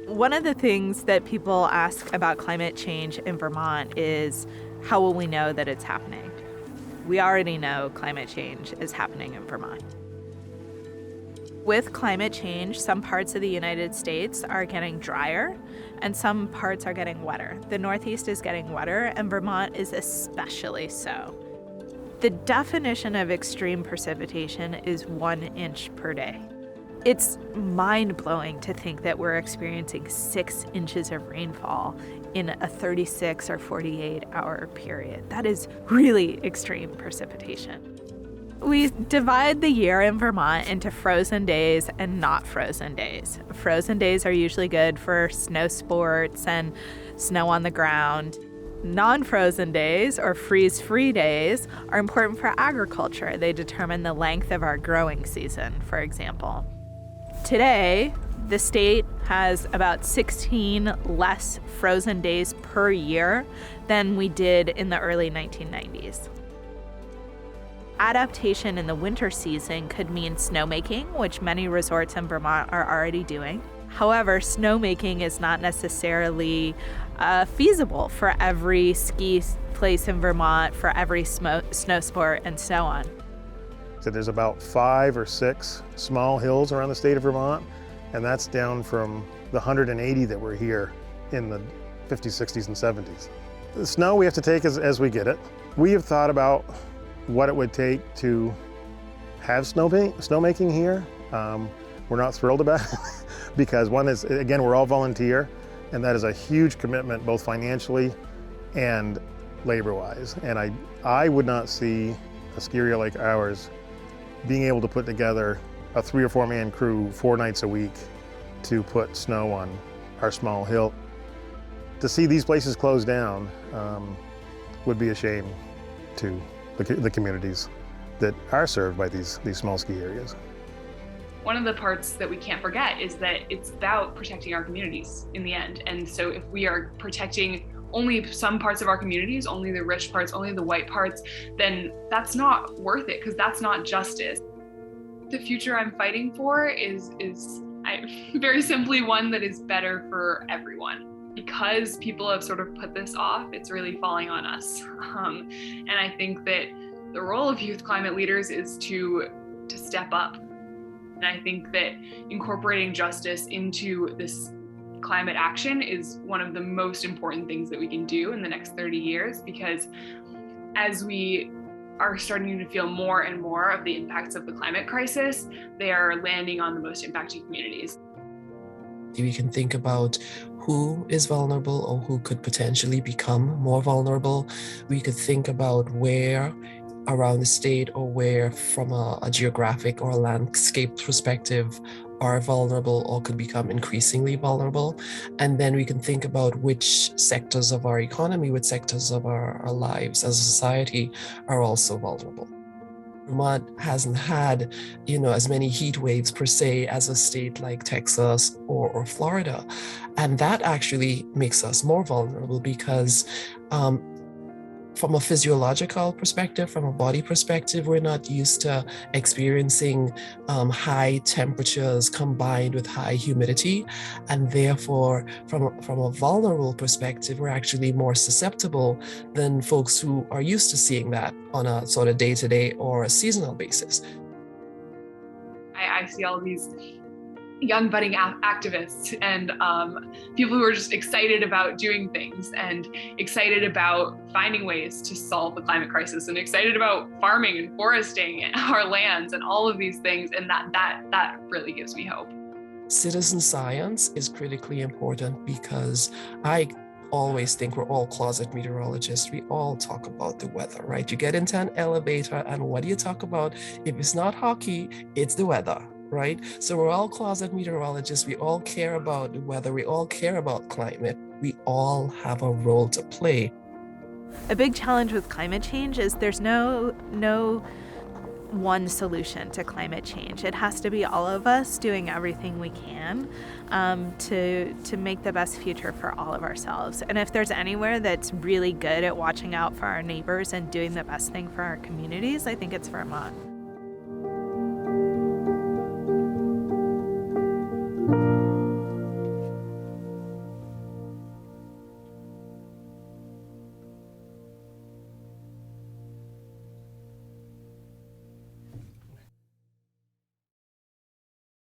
One of the things that people ask about climate change in Vermont is, how will we know that it's happening? We already know climate change is happening in Vermont. With climate change, some parts of the United States are getting drier and some parts are getting wetter. The Northeast is getting wetter and Vermont is especially so. The definition of extreme precipitation is 1 inch per day. It's mind-blowing to think that we're experiencing 6 inches of rainfall in a 36 or 48-hour period. That is really extreme precipitation. We divide the year in Vermont into frozen days and not frozen days. Frozen days are usually good for snow sports and snow on the ground. Non-frozen days, or freeze-free days, are important for agriculture. They determine the length of our growing season, for example. Today, the state has about 16 less frozen days per year than we did in the early 1990s. Adaptation in the winter season could mean snowmaking, which many resorts in Vermont are already doing. However, snowmaking is not necessarily feasible for every ski place in Vermont, for every snow sport, and so on. So there's about 5 or 6 small hills around the state of Vermont, and that's down from the 180 that were here in the 50s, 60s, and 70s. The snow we have to take as we get it. We have thought about what it would take to have snowmaking here. We're not thrilled about it because one is, again, we're all volunteer, and that is a huge commitment both financially and labor-wise. And I would not see a ski area like ours being able to put together a 3 or 4 man crew 4 nights a week to put snow on our small hill. To see these places close down would be a shame to the communities that are served by these small ski areas. One of the parts that we can't forget is that it's about protecting our communities in the end. And so if we are protecting only some parts of our communities, only the rich parts, only the white parts, then that's not worth it, because that's not justice. The future I'm fighting for is very simply one that is better for everyone. Because people have sort of put this off, it's really falling on us. And I think that the role of youth climate leaders is to step up. And I think that incorporating justice into this climate action is one of the most important things that we can do in the next 30 years, because as we are starting to feel more and more of the impacts of the climate crisis, they are landing on the most impacted communities. We can think about who is vulnerable or who could potentially become more vulnerable. We could think about where around the state or where from a geographic or a landscape perspective are vulnerable or could become increasingly vulnerable. And then we can think about which sectors of our economy, which sectors of our lives as a society are also vulnerable. Vermont hasn't had, as many heat waves per se as a state like Texas or Florida. And that actually makes us more vulnerable because from a physiological perspective, from a body perspective, we're not used to experiencing high temperatures combined with high humidity. And therefore, from a vulnerable perspective, we're actually more susceptible than folks who are used to seeing that on a sort of day-to-day or a seasonal basis. I see all these young budding activists and people who are just excited about doing things and excited about finding ways to solve the climate crisis and excited about farming and foresting our lands and all of these things. And that really gives me hope. Citizen science is critically important because I always think we're all closet meteorologists. We all talk about the weather, right? You get into an elevator and what do you talk about? If it's not hockey, it's the weather. Right? So we're all closet meteorologists. We all care about the weather. We all care about climate. We all have a role to play. A big challenge with climate change is there's no one solution to climate change. It has to be all of us doing everything we can to make the best future for all of ourselves. And if there's anywhere that's really good at watching out for our neighbors and doing the best thing for our communities, I think it's Vermont.